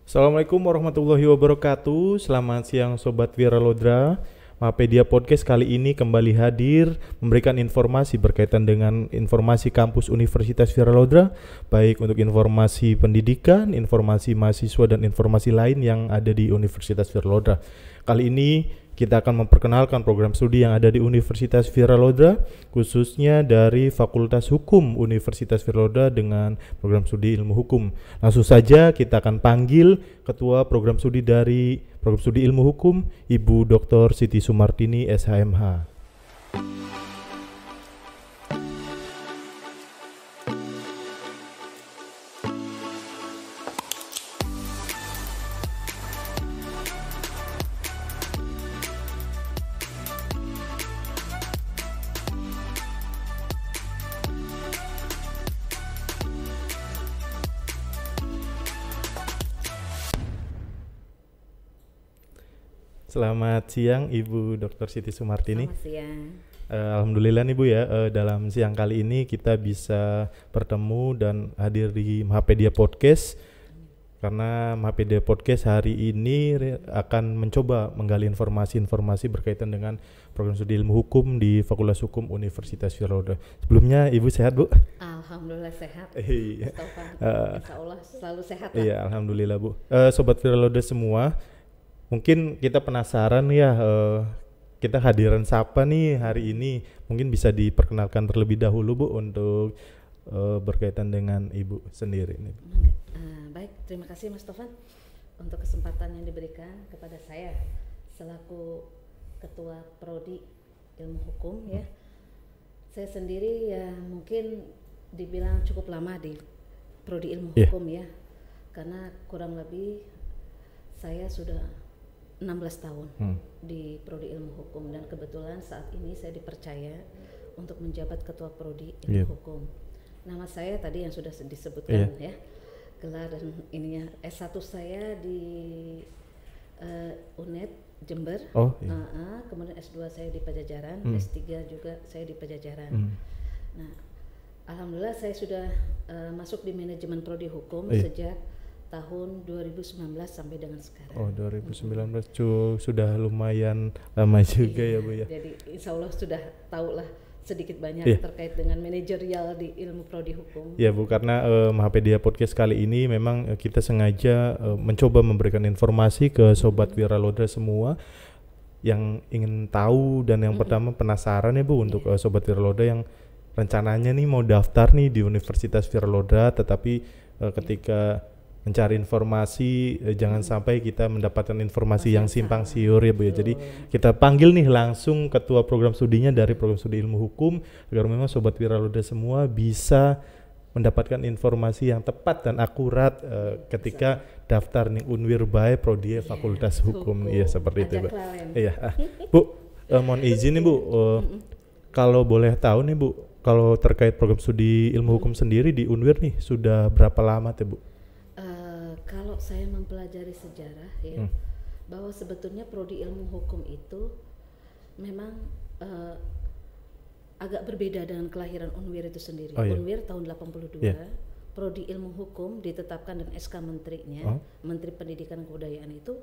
Assalamualaikum warahmatullahi wabarakatuh. Selamat siang Sobat Wiralodra. Mapedia Podcast kali ini kembali hadir memberikan informasi berkaitan dengan informasi kampus Universitas Wiralodra, baik untuk informasi pendidikan, informasi mahasiswa dan informasi lain yang ada di Universitas Wiralodra. Kali ini kita akan memperkenalkan program studi yang ada di Universitas Wiralodra, khususnya dari Fakultas Hukum Universitas Wiralodra dengan program studi Ilmu Hukum. Langsung saja kita akan panggil Ketua Program Studi dari Program Studi Ilmu Hukum, Ibu Dr. Siti Sumartini, SHMH. Selamat siang Ibu Dr. Siti Sumartini. Selamat siang. Alhamdulillah nih Bu ya, dalam siang kali ini kita bisa bertemu dan hadir di Mapedia Podcast. Karena Mapedia Podcast hari ini akan mencoba menggali informasi-informasi berkaitan dengan program studi ilmu hukum di Fakultas Hukum Universitas Wiralodra. Sebelumnya Ibu sehat Bu? Alhamdulillah sehat. Iya. Insya Allah selalu sehat lah. Iya, Alhamdulillah Bu. Sobat Wiralodra semua, mungkin kita penasaran ya, kita hadiran siapa nih hari ini. Mungkin bisa diperkenalkan terlebih dahulu Bu untuk berkaitan dengan Ibu sendiri nih. Baik, terima kasih Mas Tovan untuk kesempatan yang diberikan kepada saya selaku Ketua Prodi Ilmu Hukum ya. Saya sendiri ya mungkin dibilang cukup lama di Prodi Ilmu Hukum ya, karena kurang lebih saya sudah 16 tahun di Prodi Ilmu Hukum, dan kebetulan saat ini saya dipercaya untuk menjabat Ketua Prodi Ilmu Hukum. Nama saya tadi yang sudah disebutkan ya, gelar dan ininya S1 saya di UNED Jember, kemudian S2 saya di Pajajaran, S3 juga saya di Pajajaran. Nah, alhamdulillah saya sudah masuk di manajemen Prodi Hukum sejak tahun 2019 sampai dengan sekarang. Oh, 2019 sudah lumayan lama juga ya Bu ya. Jadi insya Allah sudah tahu lah sedikit banyak terkait dengan manajerial di ilmu Prodi Hukum. Ya Bu, karena Mapedia Podcast kali ini memang kita sengaja mencoba memberikan informasi ke Sobat Wiralodra semua yang ingin tahu dan yang pertama penasaran ya Bu untuk Sobat Wiralodra yang rencananya nih mau daftar nih di Universitas Wiralodra, tetapi ketika mencari informasi jangan sampai kita mendapatkan informasi yang simpang siur ya Bu ya. Jadi kita panggil nih langsung ketua program studinya dari program studi ilmu hukum agar memang Sobat Wiralodra semua bisa mendapatkan informasi yang tepat dan akurat ketika daftar nih Unwir by Prodi Fakultas Hukum. Iya seperti itu Bu. Iya. Bu, mohon izin nih Bu, kalau boleh tahu nih Bu, kalau terkait program studi ilmu hukum sendiri di Unwir nih sudah berapa lama tuh Bu? Kalau saya mempelajari sejarah ya, bahwa sebetulnya Prodi Ilmu Hukum itu memang agak berbeda dengan kelahiran Unwir itu sendiri. Unwir tahun 82, Prodi Ilmu Hukum ditetapkan dengan SK Menterinya, Menteri Pendidikan dan Kebudayaan itu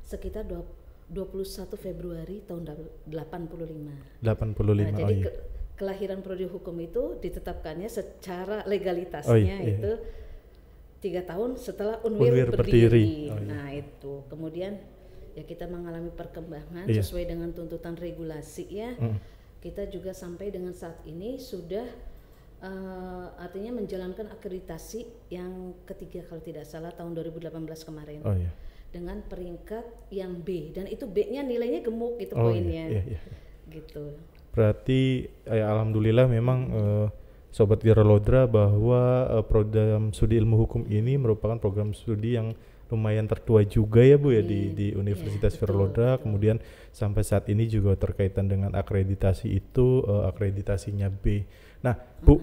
sekitar 21 Februari tahun 85. Nah, jadi kelahiran Prodi Hukum itu ditetapkannya secara legalitasnya itu 3 tahun setelah Unwir berdiri. Nah itu kemudian ya kita mengalami perkembangan sesuai dengan tuntutan regulasi ya. Kita juga sampai dengan saat ini sudah artinya menjalankan akreditasi yang ketiga kalau tidak salah tahun 2018 kemarin dengan peringkat yang B, dan itu B-nya nilainya gemuk gitu poinnya gitu. Berarti alhamdulillah memang Sobat Wiralodra bahwa program studi ilmu hukum ini merupakan program studi yang lumayan tertua juga ya Bu ya di Universitas Wiralodra. Kemudian sampai saat ini juga terkaitan dengan akreditasi itu akreditasinya B. Nah Bu,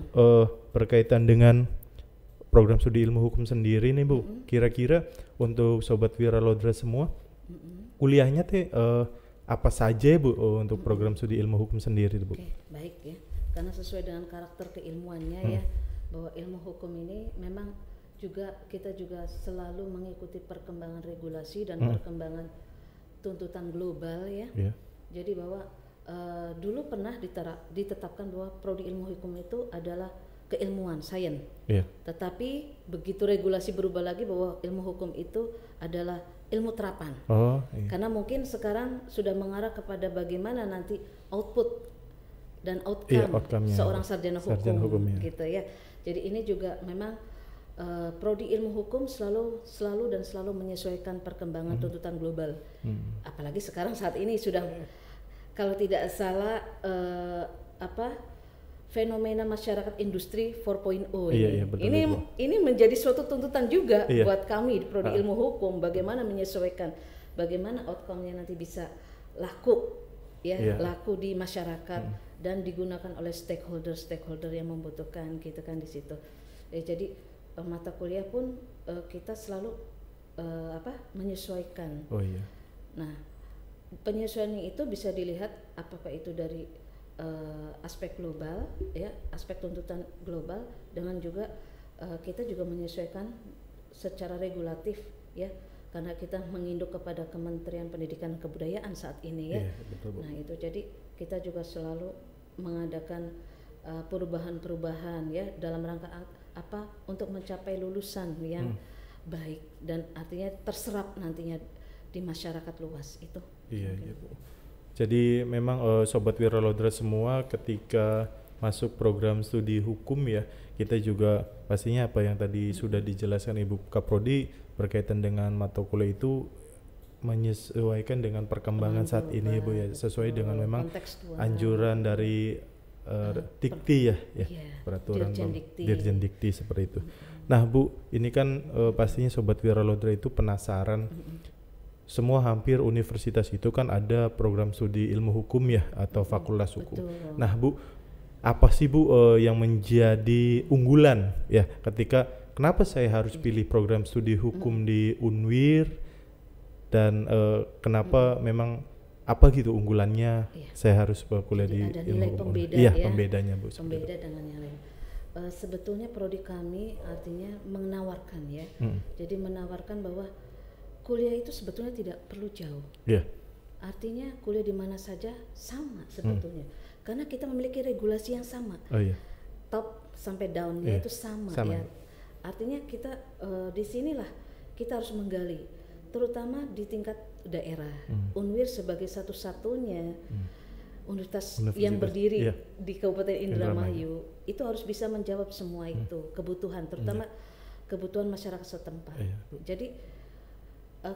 berkaitan dengan program studi ilmu hukum sendiri nih Bu, kira-kira untuk Sobat Wiralodra semua kuliahnya teh apa saja Bu untuk program studi ilmu hukum sendiri Bu? Baik ya. Karena sesuai dengan karakter keilmuannya ya, bahwa ilmu hukum ini memang kita juga selalu mengikuti perkembangan regulasi dan perkembangan tuntutan global ya. Jadi bahwa dulu pernah ditetapkan bahwa prodi ilmu hukum itu adalah keilmuan, sains. Tetapi begitu regulasi berubah lagi bahwa ilmu hukum itu adalah ilmu terapan. Karena mungkin sekarang sudah mengarah kepada bagaimana nanti output dan outcome seorang sarjana hukum gitu ya. Jadi ini juga memang prodi ilmu hukum selalu menyesuaikan perkembangan tuntutan global. Apalagi sekarang saat ini sudah kalau tidak salah fenomena masyarakat industri 4.0 ini menjadi suatu tuntutan juga buat kami di prodi ilmu hukum, bagaimana menyesuaikan, bagaimana outcome-nya nanti bisa laku di masyarakat dan digunakan oleh stakeholder yang membutuhkan gitu kan di situ. Jadi mata kuliah pun kita selalu menyesuaikan. Nah, penyesuaian itu bisa dilihat apakah itu dari aspek global ya, aspek tuntutan global, dengan juga kita juga menyesuaikan secara regulatif ya, karena kita menginduk kepada Kementerian Pendidikan dan Kebudayaan saat ini ya. Nah itu jadi kita juga selalu mengadakan perubahan-perubahan ya dalam rangka apa untuk mencapai lulusan yang baik dan artinya terserap nantinya di masyarakat luas itu. Bu. Jadi memang Sobat Wiralodra semua ketika masuk program studi hukum ya, kita juga pastinya apa yang tadi sudah dijelaskan Ibu Kaprodi berkaitan dengan mata kuliah itu menyesuaikan dengan perkembangan saat ini Bu ya, sesuai dengan memang anjuran dari Dikti ya, peraturan Dirjen Dikti seperti itu. Nah Bu, ini kan pastinya Sobat Wiralodra itu penasaran. Semua hampir universitas itu kan ada program studi ilmu hukum ya atau fakultas hukum. Nah Bu, apa sih Bu yang menjadi unggulan ya ketika kenapa saya harus pilih program studi hukum di Unwir dan kenapa memang apa gitu unggulannya saya harus kuliah di ilmu hukum? Pembedanya Bu. Pembeda dengan yang lain. Sebetulnya prodi kami artinya menawarkan ya. Jadi menawarkan bahwa kuliah itu sebetulnya tidak perlu jauh. Artinya kuliah di mana saja sama sebetulnya. Karena kita memiliki regulasi yang sama. Top sampai down-nya itu sama ya. Artinya kita di sinilah kita harus menggali, terutama di tingkat daerah. Unwir sebagai satu-satunya universitas yang berdiri di Kabupaten Indramayu itu harus bisa menjawab semua itu kebutuhan, terutama kebutuhan masyarakat setempat. Jadi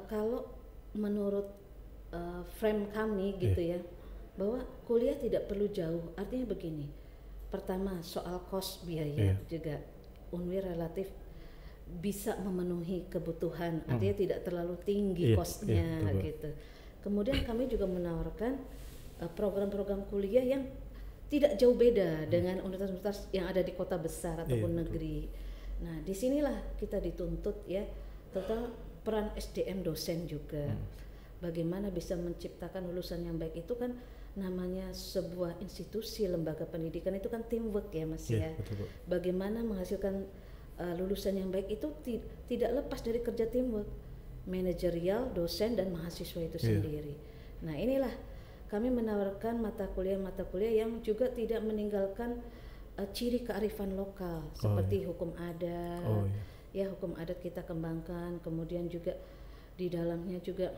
kalau menurut frame kami gitu ya, bahwa kuliah tidak perlu jauh. Artinya begini, pertama soal cost biaya juga Unwir relatif bisa memenuhi kebutuhan, artinya tidak terlalu tinggi costnya gitu. Kemudian kami juga menawarkan program-program kuliah yang tidak jauh beda dengan universitas-universitas yang ada di kota besar ataupun negeri. Nah disinilah kita dituntut ya, terutama peran SDM dosen juga. Bagaimana bisa menciptakan lulusan yang baik itu kan namanya sebuah institusi lembaga pendidikan itu kan teamwork ya Mas ya. Betul. Bagaimana menghasilkan lulusan yang baik itu tidak lepas dari kerja teamwork manajerial, dosen dan mahasiswa itu sendiri. Nah inilah kami menawarkan mata kuliah yang juga tidak meninggalkan ciri kearifan lokal seperti hukum adat. Ya hukum adat kita kembangkan, kemudian juga di dalamnya juga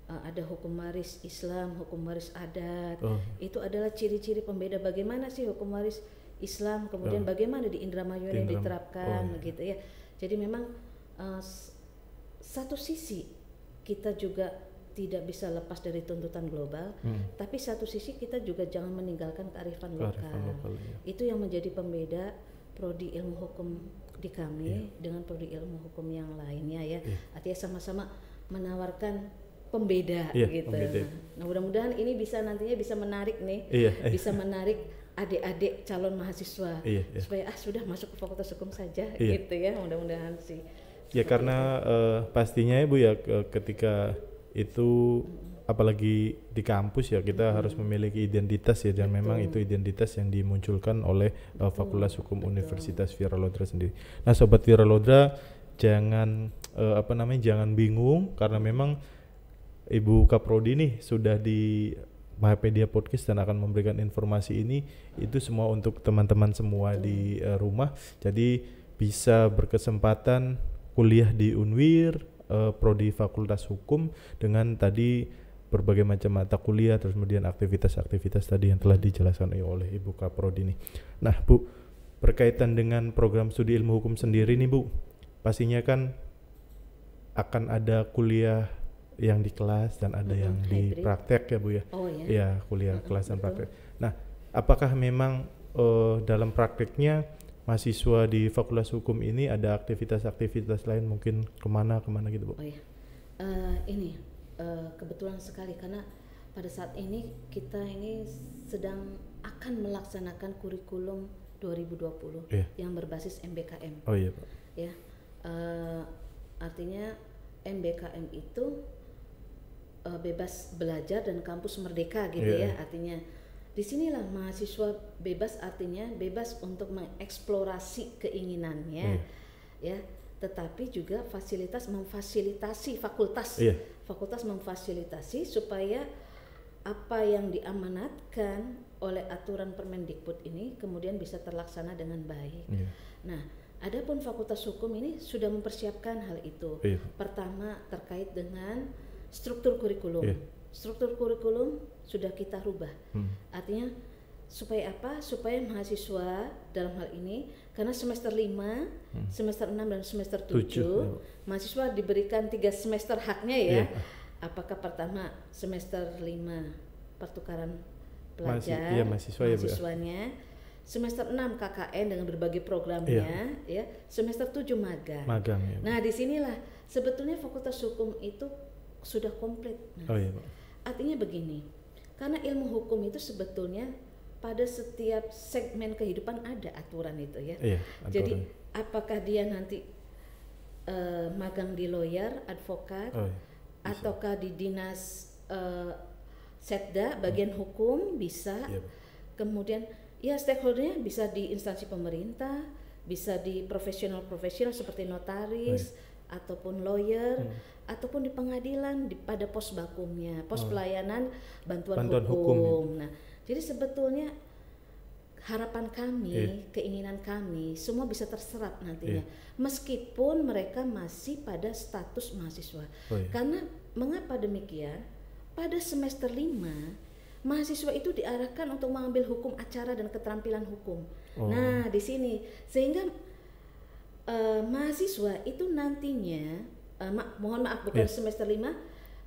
ada hukum waris Islam, hukum waris adat. Itu adalah ciri-ciri pembeda bagaimana sih hukum waris Islam, kemudian bagaimana di Indramayu ini diterapkan gitu ya. Jadi memang satu sisi kita juga tidak bisa lepas dari tuntutan global, tapi satu sisi kita juga jangan meninggalkan kearifan lokal. Itu yang menjadi pembeda prodi ilmu hukum di kami dengan prodi ilmu hukum yang lainnya ya. Artinya sama-sama menawarkan pembeda gitu. Nah, mudah-mudahan ini bisa nantinya bisa menarik nih, bisa menarik adik-adik calon mahasiswa supaya sudah masuk ke Fakultas Hukum saja gitu ya. Mudah-mudahan sih. Ya karena pastinya ya Bu ya ketika itu apalagi di kampus ya kita harus memiliki identitas ya, dan memang itu identitas yang dimunculkan oleh Fakultas Hukum Universitas Wiralodra sendiri. Nah Sobat Wiralodra, jangan jangan bingung, karena memang Ibu Kaprodi nih sudah di Mahapedia Podcast dan akan memberikan informasi ini itu semua untuk teman-teman semua di rumah. Jadi bisa berkesempatan kuliah di Unwir, prodi Fakultas Hukum dengan tadi berbagai macam mata kuliah, terus kemudian aktivitas-aktivitas tadi yang telah dijelaskan oleh Ibu Kaprodi nih. Nah Bu, berkaitan dengan program studi ilmu hukum sendiri nih Bu, pastinya kan akan ada kuliah yang di kelas dan ada yang di praktek ya Bu ya. Oh ya. Ya, kuliah kelas dan praktek. Nah, apakah memang dalam prakteknya mahasiswa di Fakultas Hukum ini ada aktivitas-aktivitas lain, mungkin kemana gitu Bu? Oh ya, kebetulan sekali karena pada saat ini kita ini sedang akan melaksanakan kurikulum 2020 yang berbasis MBKM. Oh iya Pak. Ya, artinya MBKM itu bebas belajar dan kampus merdeka gitu ya. Artinya disinilah mahasiswa bebas, artinya bebas untuk mengeksplorasi keinginannya, ya. Tetapi juga memfasilitasi fakultas. Fakultas memfasilitasi supaya apa yang diamanatkan oleh aturan Permendikbud ini kemudian bisa terlaksana dengan baik. Nah, adapun Fakultas Hukum ini sudah mempersiapkan hal itu. Pertama terkait dengan struktur kurikulum. Struktur kurikulum sudah kita rubah. Artinya supaya apa? Supaya mahasiswa dalam hal ini, karena semester 5, semester 6 dan semester 7, mahasiswa diberikan 3 semester haknya ya. Apakah pertama semester 5 pertukaran pelajar mahasiswanya, semester 6 KKN dengan berbagai programnya, ya. Semester 7 magang. Ya. Nah, disinilah sebetulnya Fakultas Hukum itu sudah komplit. Nah, artinya begini, karena ilmu hukum itu sebetulnya pada setiap segmen kehidupan ada aturan itu ya. Jadi apakah dia nanti magang di lawyer, advokat, ataukah di dinas setda bagian hukum bisa. Kemudian ya stakeholdernya bisa di instansi pemerintah, bisa di profesional seperti notaris ataupun lawyer, ataupun di pengadilan pada pos bakumnya, pos pelayanan bantuan hukum. Nah, jadi sebetulnya harapan kami, keinginan kami semua bisa terserap nantinya, meskipun mereka masih pada status mahasiswa. Karena mengapa demikian? Pada semester 5 mahasiswa itu diarahkan untuk mengambil hukum acara dan keterampilan hukum. Nah, di sini sehingga mahasiswa itu nantinya mohon maaf bukan semester 5,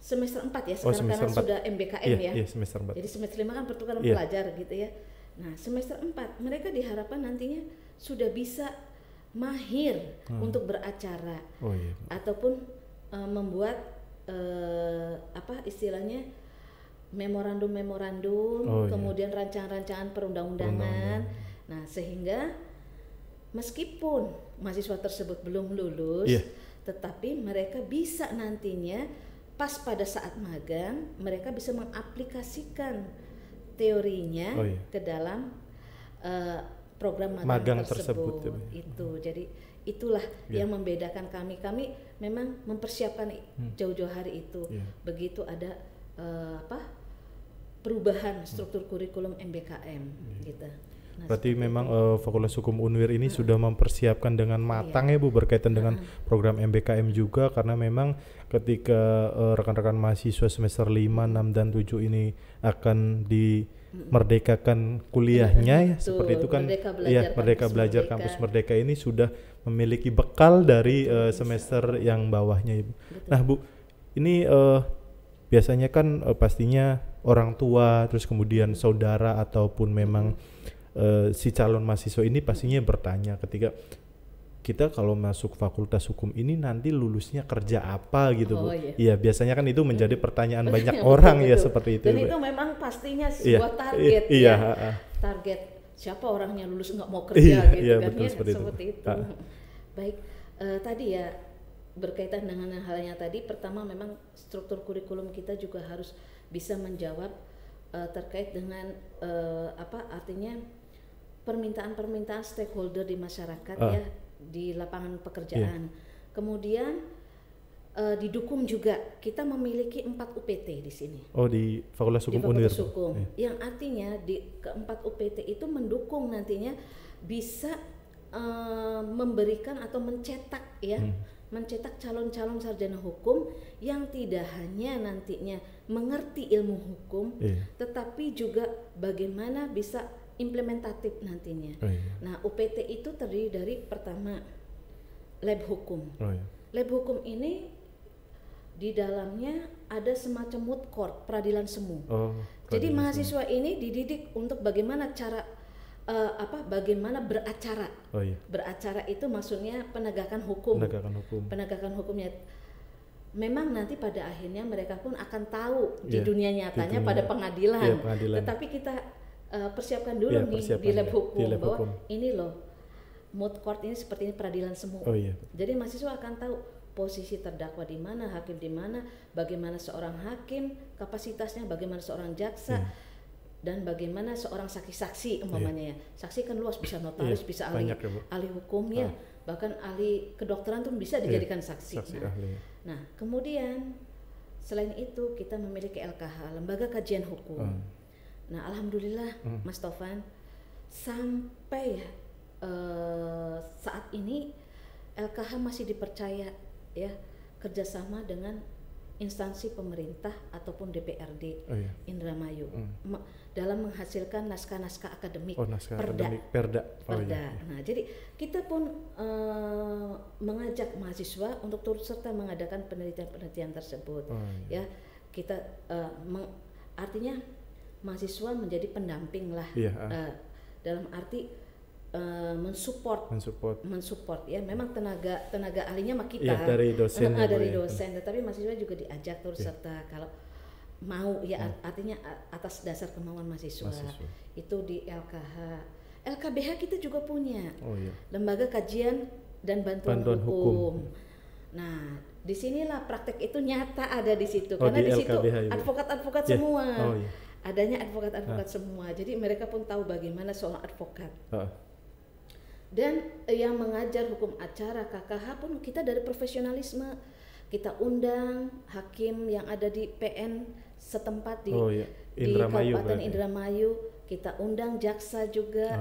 semester 4 ya sekarang karena 4. Sudah MBKM ya. Semester 4. Jadi semester 5 kan pertukaran pelajar gitu ya. Nah, semester 4 mereka diharapkan nantinya sudah bisa mahir untuk beracara ataupun membuat istilahnya memorandum, kemudian rancangan-rancangan perundang-undangan. Nah, sehingga meskipun mahasiswa tersebut belum lulus, tetapi mereka bisa nantinya pas pada saat magang mereka bisa mengaplikasikan teorinya ke dalam program magang tersebut. Itu jadi itulah yang membedakan kami. Kami memang mempersiapkan jauh-jauh hari itu. Begitu ada perubahan struktur kurikulum MBKM gitu. Berarti memang Fakultas Hukum Unwir ini sudah mempersiapkan dengan matang ya Bu, berkaitan dengan program MBKM juga, karena memang ketika rekan-rekan mahasiswa semester 5, 6 dan 7 ini akan dimerdekakan kuliahnya seperti itu kan. Merdeka Belajar Kampus Merdeka ini sudah memiliki bekal dari semester yang bawahnya Ibu. Nah Bu, ini biasanya kan pastinya orang tua, terus kemudian saudara ataupun memang si calon mahasiswa ini pastinya bertanya ketika kita kalau masuk Fakultas Hukum ini nanti lulusnya kerja apa gitu Bu. Iya, biasanya kan itu menjadi pertanyaan banyak orang ya seperti itu. Dan itu memang pastinya sebuah target target siapa orangnya lulus nggak mau kerja gitu kan ya, seperti itu. Baik, tadi ya berkaitan dengan halnya tadi, pertama memang struktur kurikulum kita juga harus bisa menjawab terkait dengan artinya permintaan-permintaan stakeholder di masyarakat ya, di lapangan pekerjaan. Kemudian didukung juga, kita memiliki 4 UPT di sini. Oh, di Fakultas Hukum Unwir. Yang artinya di keempat UPT itu mendukung nantinya bisa memberikan atau mencetak ya, mencetak calon-calon sarjana hukum yang tidak hanya nantinya mengerti ilmu hukum, tetapi juga bagaimana bisa implementatif nantinya. Nah, UPT itu terdiri dari pertama lab hukum. Lab hukum ini di dalamnya ada semacam moot court, peradilan semu. Jadi mahasiswa ini dididik untuk bagaimana cara bagaimana beracara. Beracara itu maksudnya penegakan hukum. Penegakan hukumnya. Memang nanti pada akhirnya mereka pun akan tahu di dunia nyatanya pada pengadilan. Tetapi kita persiapkan dulu di lab hukum bahwa ini loh moot court ini seperti ini peradilan semu. Jadi mahasiswa akan tahu posisi terdakwa di mana, hakim di mana, bagaimana seorang hakim kapasitasnya, bagaimana seorang jaksa. Dan bagaimana seorang saksi-saksi umpamanya ya. Saksi kan luas, bisa notaris, bisa ahli hukumnya, bahkan ahli kedokteran tuh bisa dijadikan saksi. Nah, kemudian selain itu kita memiliki LKH, Lembaga Kajian Hukum. Nah, alhamdulillah Mas Taufan, sampai saat ini LKH masih dipercaya ya kerjasama dengan instansi pemerintah ataupun DPRD Indramayu dalam menghasilkan naskah-naskah akademik, perda. Nah, jadi kita pun mengajak mahasiswa untuk turut serta mengadakan penelitian-penelitian tersebut. Ya, kita artinya mahasiswa menjadi pendamping lah, dalam arti mensupport ya. Memang tenaga ahlinya mah kita dari dosen tetapi mahasiswa juga diajak turut serta kalau mau ya, artinya atas dasar kemauan mahasiswa. Itu di LKH. LKBH kita juga punya Lembaga Kajian dan Bantuan Hukum. Nah, disinilah praktek itu nyata ada di situ, karena di situ advokat-advokat semua. Adanya advokat-advokat semua. Jadi mereka pun tahu bagaimana seorang advokat. Dan yang mengajar hukum acara KKH pun kita dari profesionalisme, kita undang hakim yang ada di PN setempat di Kabupaten Indramayu, kita undang jaksa juga,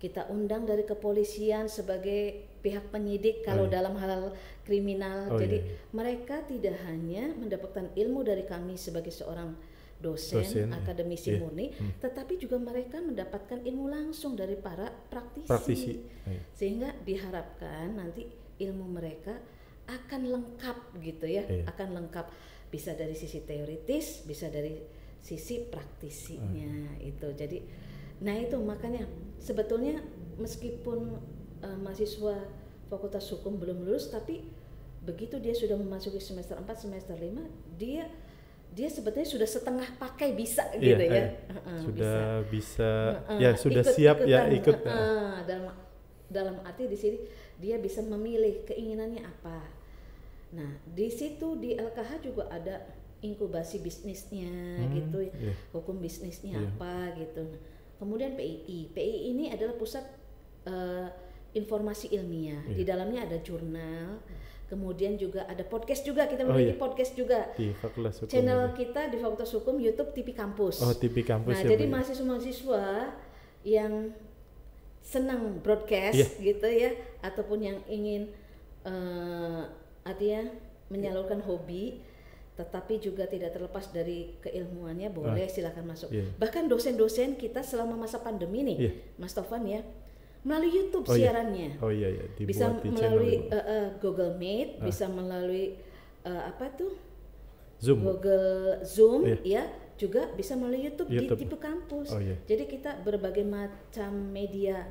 kita undang dari kepolisian sebagai pihak penyidik kalau dalam hal kriminal. Jadi mereka tidak hanya mendapatkan ilmu dari kami sebagai seorang dosen akademisi murni, tetapi juga mereka mendapatkan ilmu langsung dari para praktisi. Sehingga diharapkan nanti ilmu mereka akan lengkap gitu ya, akan lengkap, bisa dari sisi teoritis, bisa dari sisi praktisinya itu. Jadi, nah itu makanya sebetulnya meskipun mahasiswa Fakultas Hukum belum lulus, tapi begitu dia sudah memasuki semester 4, semester 5, dia sebetulnya sudah setengah pakai bisa gitu ya. Sudah bisa ya, sudah siap ya ikut. Dalam arti di sini dia bisa memilih keinginannya apa. Nah, di situ di LKH juga ada inkubasi bisnisnya gitu ya. Hukum bisnisnya apa gitu. Nah, kemudian PII ini adalah pusat informasi ilmiah. Di dalamnya ada jurnal. Kemudian juga ada podcast juga, kita memiliki podcast juga di Fakultas Hukum. Channel kita di Fakultas Hukum YouTube TV Kampus. TV Kampus. Nah, jadi mahasiswa-mahasiswa yang senang broadcast gitu ya, ataupun yang ingin artinya menyalurkan hobi, tetapi juga tidak terlepas dari keilmuannya, boleh silakan masuk. Bahkan dosen-dosen kita selama masa pandemi nih, Mas Taufan ya, melalui YouTube siarannya. Bisa melalui Google Meet, bisa melalui Google Zoom ya, juga bisa melalui YouTube. Di TV Kampus. Jadi kita berbagai macam media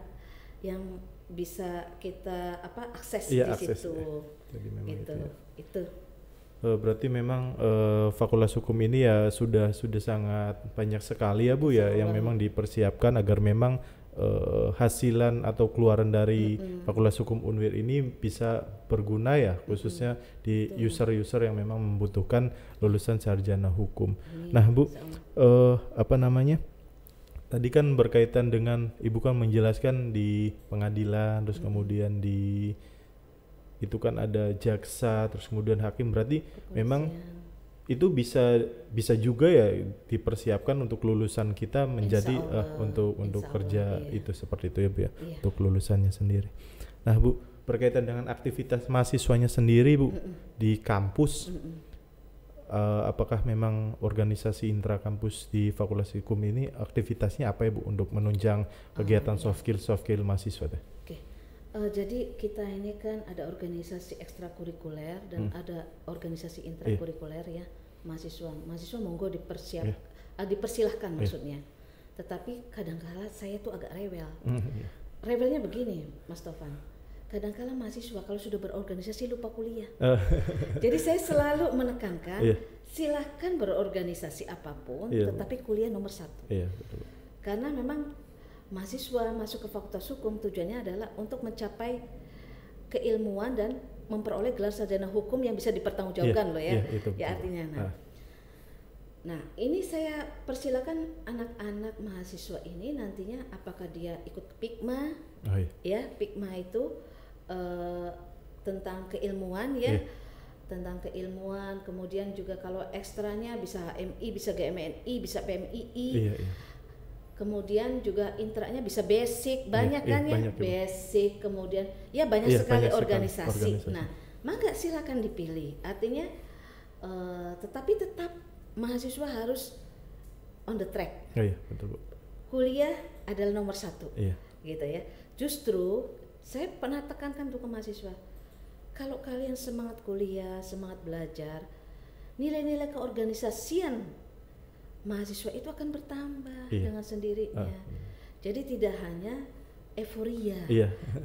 yang bisa kita akses di situ. Jadi memang itu. Berarti memang Fakultas Hukum ini ya sudah sangat banyak sekali ya Bu ya, yang memang dipersiapkan agar memang hasilan atau keluaran dari Fakultas Hukum Unwir ini bisa berguna ya, khususnya di user-user yang memang membutuhkan lulusan sarjana hukum. Nah Bu, apa namanya, tadi kan berkaitan dengan Ibu kan menjelaskan di pengadilan, terus kemudian di itu kan ada jaksa, terus kemudian hakim, berarti memang itu bisa juga ya dipersiapkan untuk lulusan kita menjadi untuk kerja itu seperti itu ya Bu ya, untuk lulusannya sendiri. Nah Bu, berkaitan dengan aktivitas mahasiswanya sendiri Bu di kampus, apakah memang organisasi intrakampus di Fakultas Hukum ini aktivitasnya apa ya Bu untuk menunjang kegiatan soft skill mahasiswa teh? Jadi kita ini kan ada organisasi ekstrakurikuler dan ada organisasi intrakurikuler ya, mahasiswa monggo dipersilahkan maksudnya. Tetapi kadangkala saya tuh agak rewel. Rewelnya begini Mas Tovan, kadangkala mahasiswa kalau sudah berorganisasi lupa kuliah. Jadi saya selalu menekankan silahkan berorganisasi apapun, tetapi kuliah nomor 1. Betul. Karena memang mahasiswa masuk ke Fakultas Hukum tujuannya adalah untuk mencapai keilmuan dan memperoleh gelar sarjana hukum yang bisa dipertanggungjawabkan loh ya. Ya artinya nah ini saya persilakan anak-anak mahasiswa ini nantinya apakah dia ikut PIKMA, ya PIKMA itu tentang keilmuan ya. Tentang keilmuan, kemudian juga kalau ekstranya bisa HMI, bisa GMNI, bisa PMII. Kemudian juga intranya bisa basic, banyak kan ya, basic, kemudian ya banyak sekali organisasi. Nah, maka silakan dipilih. Artinya, tetapi tetap mahasiswa harus on the track. Betul Bu. Kuliah adalah nomor 1, gitu ya. Justru saya pernah tekankan untuk ke mahasiswa, kalau kalian semangat kuliah, semangat belajar, nilai-nilai keorganisasian mahasiswa itu akan bertambah dengan sendirinya. Jadi tidak hanya euforia.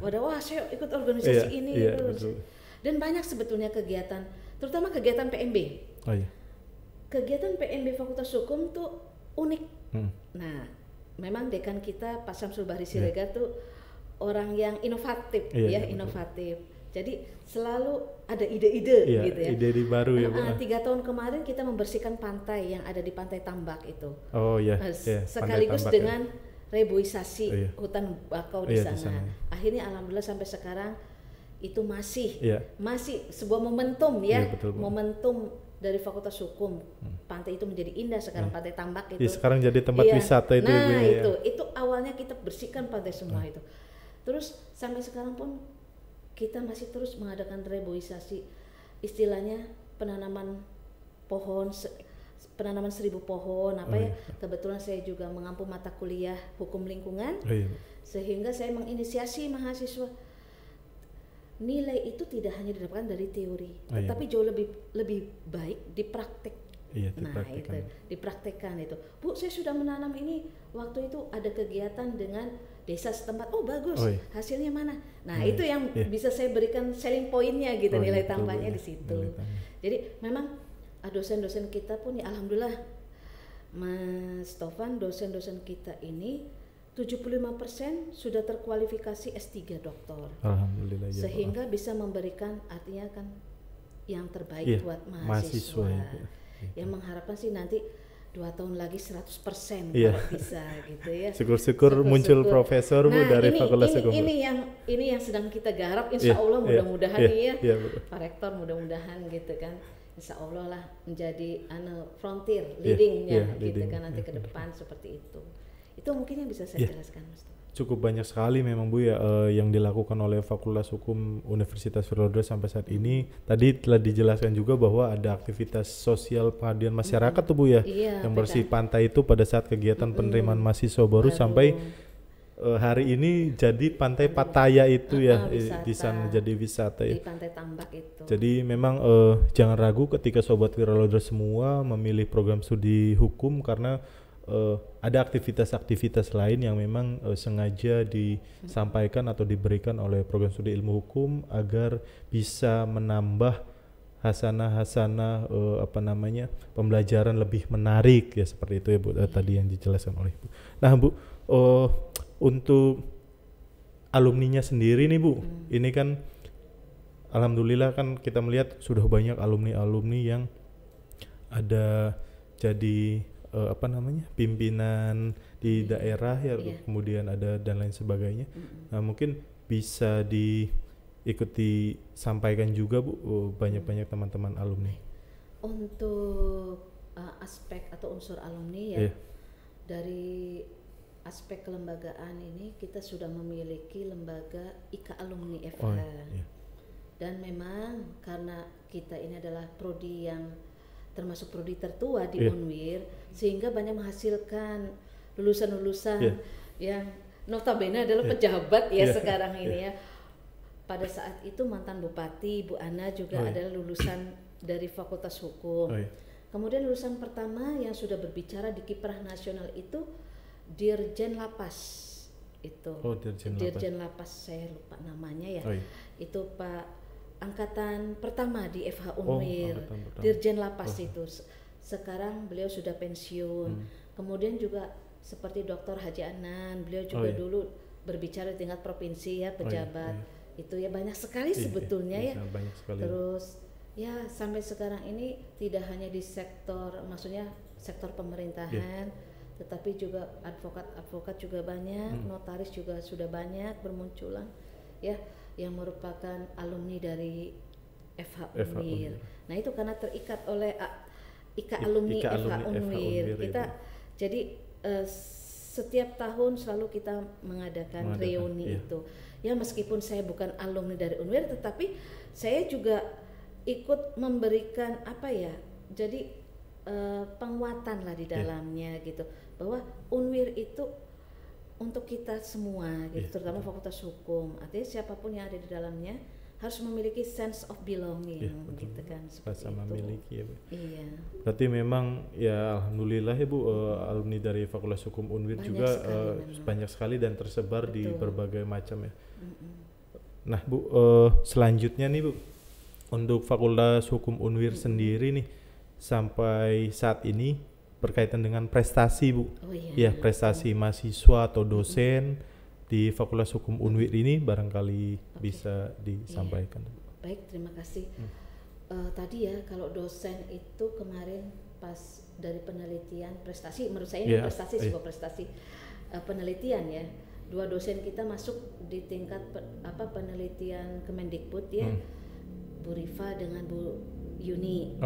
Wah saya ikut organisasi ini. Dan banyak sebetulnya kegiatan, terutama kegiatan PMB. Kegiatan PMB Fakultas Hukum tuh unik. Nah, memang dekan kita Pak Samsul Bahri Siregar tuh orang yang inovatif, inovatif. Jadi selalu ada ide-ide gitu ya. Ide baru ya Bu. 3 tahun kemarin kita membersihkan pantai yang ada di Pantai Tambak itu. Sekaligus Tambak, dengan reboisasi hutan bakau di sana. Akhirnya alhamdulillah sampai sekarang itu masih sebuah momentum ya. Momentum dari Fakultas Hukum. Pantai itu menjadi indah sekarang Pantai Tambak itu. Sekarang jadi tempat wisata itu. Nah, itu awalnya kita bersihkan pantai semua itu. Terus sampai sekarang pun kita masih terus mengadakan reboisasi, istilahnya penanaman pohon, penanaman 1000 pohon kebetulan saya juga mengampu mata kuliah hukum lingkungan, sehingga saya menginisiasi mahasiswa. Nilai itu tidak hanya didapatkan dari teori, tetapi jauh lebih baik dipraktek. Dipraktekkan itu. Bu, saya sudah menanam ini, waktu itu ada kegiatan dengan desa setempat. Oh bagus, hasilnya mana? Nah itu yang bisa saya berikan selling pointnya gitu, nilai tambahnya di situ. Jadi memang dosen-dosen kita pun ya alhamdulillah Mas Tovan, dosen-dosen kita ini 75% sudah terkualifikasi S3 doktor. Alhamdulillah ya. Sehingga bisa memberikan artinya kan yang terbaik buat mahasiswa. Yang mengharapkan sih nanti 2 tahun lagi 100% kalau bisa gitu ya. Syukur-syukur muncul profesor Bu dari Fakultas Hukum. Ini yang sedang kita garap, insya Allah mudah-mudahan Pak Rektor mudah-mudahan gitu kan, insya Allah lah menjadi frontier leadingnya gitu kan nanti ke depan seperti itu. Itu mungkin yang bisa saya jelaskan Mas. Cukup banyak sekali memang Bu ya yang dilakukan oleh Fakultas Hukum Universitas Virtual sampai saat ini. Tadi telah dijelaskan juga bahwa ada aktivitas sosial pengabdian masyarakat tuh Bu ya, yang bersih pantai itu pada saat kegiatan penerimaan mahasiswa baru sampai hari ini jadi Pantai Pattaya itu di sana jadi wisata di Pantai Tambak itu. Jadi memang jangan ragu ketika Sobat Wiraloder semua memilih program studi hukum karena ada aktivitas-aktivitas lain yang memang sengaja disampaikan atau diberikan oleh program studi ilmu hukum agar bisa menambah hasanah-hasanah pembelajaran lebih menarik ya, seperti itu ya Bu, tadi yang dijelaskan oleh Bu. Nah Bu, untuk alumninya sendiri nih Bu, ini kan alhamdulillah kan kita melihat sudah banyak alumni-alumni yang ada jadi pimpinan di daerah ya, kemudian ada dan lain sebagainya. Nah, mungkin bisa diikuti sampaikan juga Bu, banyak-banyak teman-teman alumni. Untuk aspek atau unsur alumni ya, dari aspek kelembagaan ini kita sudah memiliki lembaga IKA Alumni FH. Dan memang karena kita ini adalah prodi yang termasuk prodi tertua di Unwir, sehingga banyak menghasilkan lulusan-lulusan yang notabene adalah pejabat sekarang ini ya. Pada saat itu mantan Bupati Bu Ana juga adalah lulusan dari Fakultas Hukum. Kemudian lulusan pertama yang sudah berbicara di kiprah nasional itu Dirjen Lapas itu. Dirjen Lapas saya lupa namanya ya. Itu Pak angkatan pertama di FH Unwir, Dirjen Lapas itu. Sekarang beliau sudah pensiun. Kemudian juga seperti Dr. Haji Anan, beliau juga dulu berbicara di tingkat provinsi ya, pejabat. Itu ya banyak sekali sebetulnya ya. Banyak sekali. Terus ya sampai sekarang ini tidak hanya di sektor, maksudnya sektor pemerintahan, tetapi juga advokat juga banyak, notaris juga sudah banyak bermunculan ya, yang merupakan alumni dari FH Unwir. Nah itu karena terikat oleh IKA Alumni FH Unwir. Kita jadi setiap tahun selalu kita mengadakan reuni itu. Ya meskipun saya bukan alumni dari Unwir, tetapi saya juga ikut memberikan jadi penguatan lah di dalamnya gitu, bahwa Unwir itu untuk kita semua gitu, terutama Fakultas Hukum. Artinya siapapun yang ada di dalamnya harus memiliki sense of belonging gitu kan, rasa memiliki ya Bu. Iya. Berarti memang ya alhamdulillah ya Bu, alumni dari Fakultas Hukum Unwir juga banyak sekali dan tersebar di berbagai macam ya. Nah Bu, selanjutnya nih Bu, untuk Fakultas Hukum Unwir sendiri nih sampai saat ini berkaitan dengan prestasi Bu. Ya, prestasi mahasiswa atau dosen di Fakultas Hukum Unwir ini barangkali bisa disampaikan. Baik, terima kasih. Tadi ya kalau dosen itu kemarin pas dari penelitian prestasi, menurut saya ini prestasi, sebuah prestasi penelitian ya. 2 dosen kita masuk di tingkat penelitian Kemendikbud ya, Bu Rifa dengan Bu Yuni.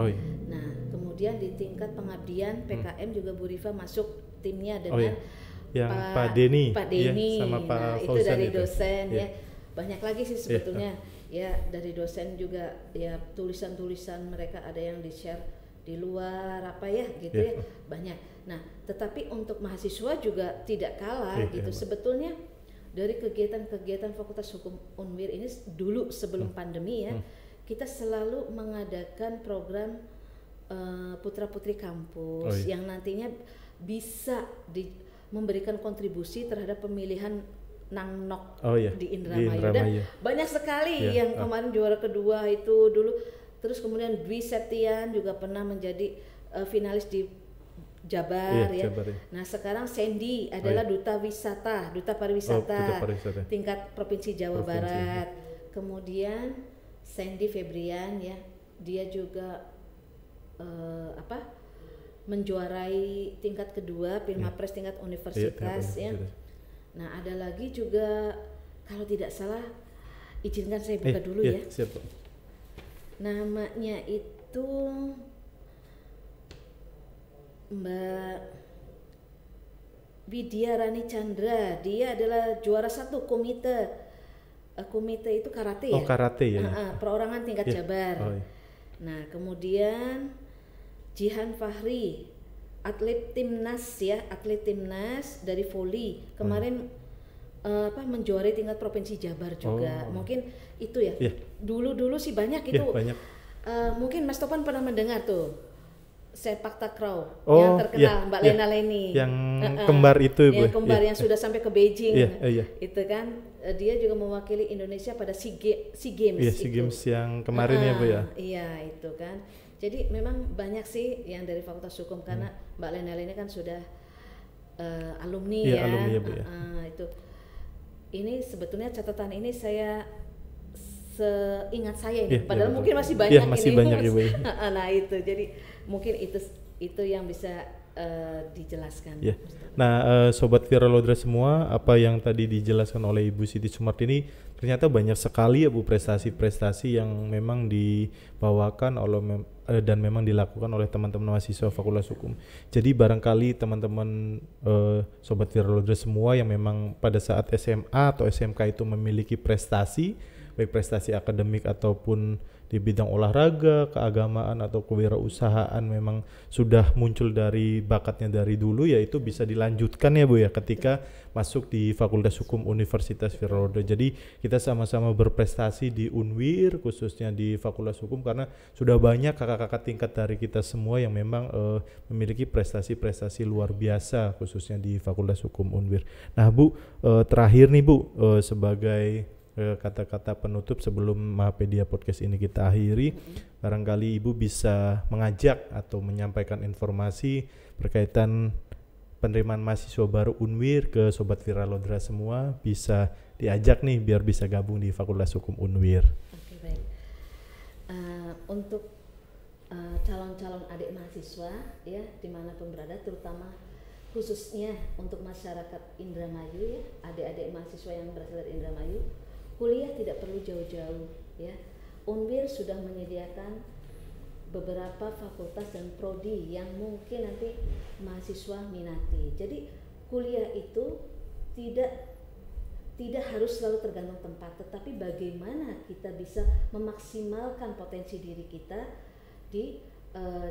Nah, kemudian di tingkat pengabdian PKM juga Bu Rifa masuk timnya dengan yang Pak Denny sama Pak nah, Fauzan itu dari dosen ya. Banyak lagi sih sebetulnya ya dari dosen juga ya, tulisan-tulisan mereka ada yang di-share di luar gitu ya, banyak. Nah, tetapi untuk mahasiswa juga tidak kalah gitu. Sebetulnya dari kegiatan-kegiatan Fakultas Hukum Unwir ini dulu sebelum pandemi ya, kita selalu mengadakan program putra-putri kampus yang nantinya bisa memberikan kontribusi terhadap pemilihan Nangnok di Indramayu. Dan banyak sekali yang kemarin juara kedua itu dulu. Terus kemudian Dwi Septian juga pernah menjadi finalis di Jabar ya. Nah sekarang Sandy adalah duta pariwisata tingkat provinsi Jawa Barat. Kemudian Sandy Febrian ya, dia juga menjuarai tingkat kedua Pilmapres tingkat universitas ya. Nah ada lagi juga kalau tidak salah, izinkan saya buka dulu ya. Siap. Namanya itu Mbak Widya Rani Chandra. Dia adalah juara 1 komite itu karate ya. Karate ya. Perorangan tingkat Jabar. Nah kemudian Jihan Fahri, atlet timnas dari voli kemarin menjuarai tingkat provinsi Jabar juga. Mungkin itu ya. Dulu sih banyak itu. Banyak. Mungkin Mas Topan pernah mendengar tuh sepak takraw yang terkenal Mbak Lena Leni. Yang kembar itu Bu. Yang kembar yang sudah sampai ke Beijing. Itu kan dia juga mewakili Indonesia pada SEA Games. SEA Games yang kemarin ya Bu ya. Iya, itu kan. Jadi memang banyak sih yang dari Fakultas Hukum karena Mbak Lena Leni kan sudah alumni ya. Ya. Alumni ya Bu ya. Itu. Ini sebetulnya catatan ini saya seingat saya ini, padahal mungkin masih banyak ya, masih ini. Banyak ya Bu. Nah itu, jadi mungkin itu yang bisa dijelaskan. Ya. Nah, Sobat Viralodra semua, apa yang tadi dijelaskan oleh Ibu Siti Sumart ini ternyata banyak sekali ya Bu prestasi-prestasi yang memang dibawakan oleh dan memang dilakukan oleh teman-teman mahasiswa Fakultas Hukum. Jadi barangkali teman-teman Sobat Viralodra semua yang memang pada saat SMA atau SMK itu memiliki prestasi, baik prestasi akademik ataupun di bidang olahraga, keagamaan atau kewirausahaan memang sudah muncul dari bakatnya dari dulu, yaitu bisa dilanjutkan ya Bu ya ketika masuk di Fakultas Hukum Universitas Viralodra. Jadi kita sama-sama berprestasi di Unwir, khususnya di Fakultas Hukum, karena sudah banyak kakak-kakak tingkat dari kita semua yang memang memiliki prestasi-prestasi luar biasa khususnya di Fakultas Hukum Unwir. Nah Bu, terakhir nih Bu, sebagai kata-kata penutup sebelum Mahapedia Podcast ini kita akhiri, barangkali Ibu bisa mengajak atau menyampaikan informasi berkaitan penerimaan mahasiswa baru Unwir ke Sobat Viralodra semua, bisa diajak nih biar bisa gabung di Fakultas Hukum Unwir. Oke, baik. Untuk calon-calon adik mahasiswa ya dimanapun berada, terutama khususnya untuk masyarakat Indramayu ya, adik-adik mahasiswa yang berasal dari Indramayu, kuliah tidak perlu jauh-jauh ya. Unwir sudah menyediakan beberapa fakultas dan prodi yang mungkin nanti mahasiswa minati. Jadi kuliah itu tidak harus selalu tergantung tempat, tetapi bagaimana kita bisa memaksimalkan potensi diri kita di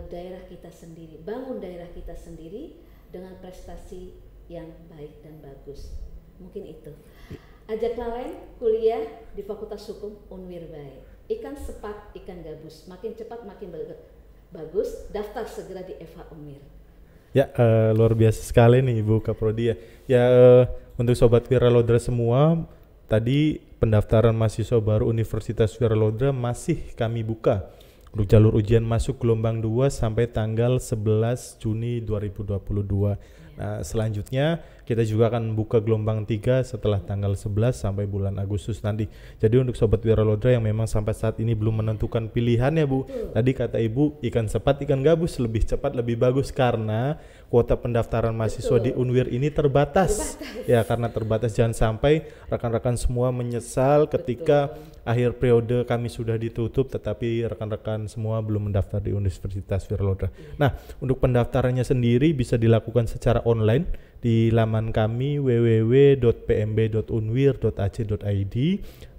daerah kita sendiri, bangun daerah kita sendiri dengan prestasi yang baik dan bagus. Mungkin itu. Ajaklah lain kuliah di Fakultas Hukum Unwir baik. Ikan sepat, ikan gabus, makin cepat makin bagus. Daftar segera di FH Unwir. Ya, luar biasa sekali nih Ibu Kaprodi ya. Ya, untuk Sobat Viralodra semua, tadi pendaftaran mahasiswa baru Universitas Viralodra masih kami buka untuk jalur ujian masuk gelombang 2 sampai tanggal 11 Juni 2022. Nah, selanjutnya kita juga akan buka gelombang 3 setelah tanggal 11 sampai bulan Agustus nanti. Jadi untuk Sobat Viralodra yang memang sampai saat ini belum menentukan pilihan ya Bu, tadi kata Ibu ikan sepat, ikan gabus, lebih cepat lebih bagus karena kuota pendaftaran mahasiswa di Unwir ini terbatas. Ya, karena terbatas, jangan sampai rekan-rekan semua menyesal ketika akhir periode kami sudah ditutup tetapi rekan-rekan semua belum mendaftar di Universitas Viralodra. Nah, untuk pendaftarannya sendiri bisa dilakukan secara online di laman kami www.pmb.unwir.ac.id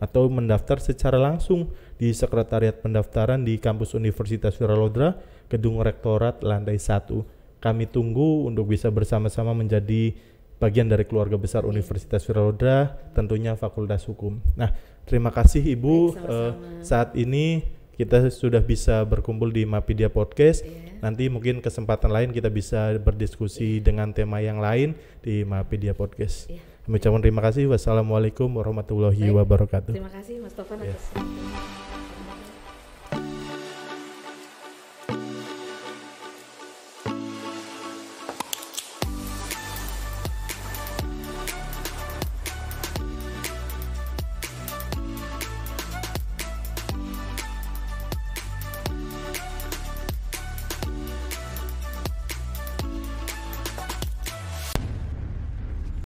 atau mendaftar secara langsung di Sekretariat Pendaftaran di Kampus Universitas Viralodra, Gedung Rektorat lantai 1. Kami tunggu untuk bisa bersama-sama menjadi bagian dari keluarga besar Universitas Viralodra, tentunya Fakultas Hukum. Nah, terima kasih Ibu. Saat ini kita sudah bisa berkumpul di Mahapedia Podcast. Nanti mungkin kesempatan lain kita bisa berdiskusi dengan tema yang lain di Mahapedia Podcast. Kami ucapkan terima kasih. Wassalamualaikum warahmatullahi wabarakatuh. Terima kasih Mas Taufan atas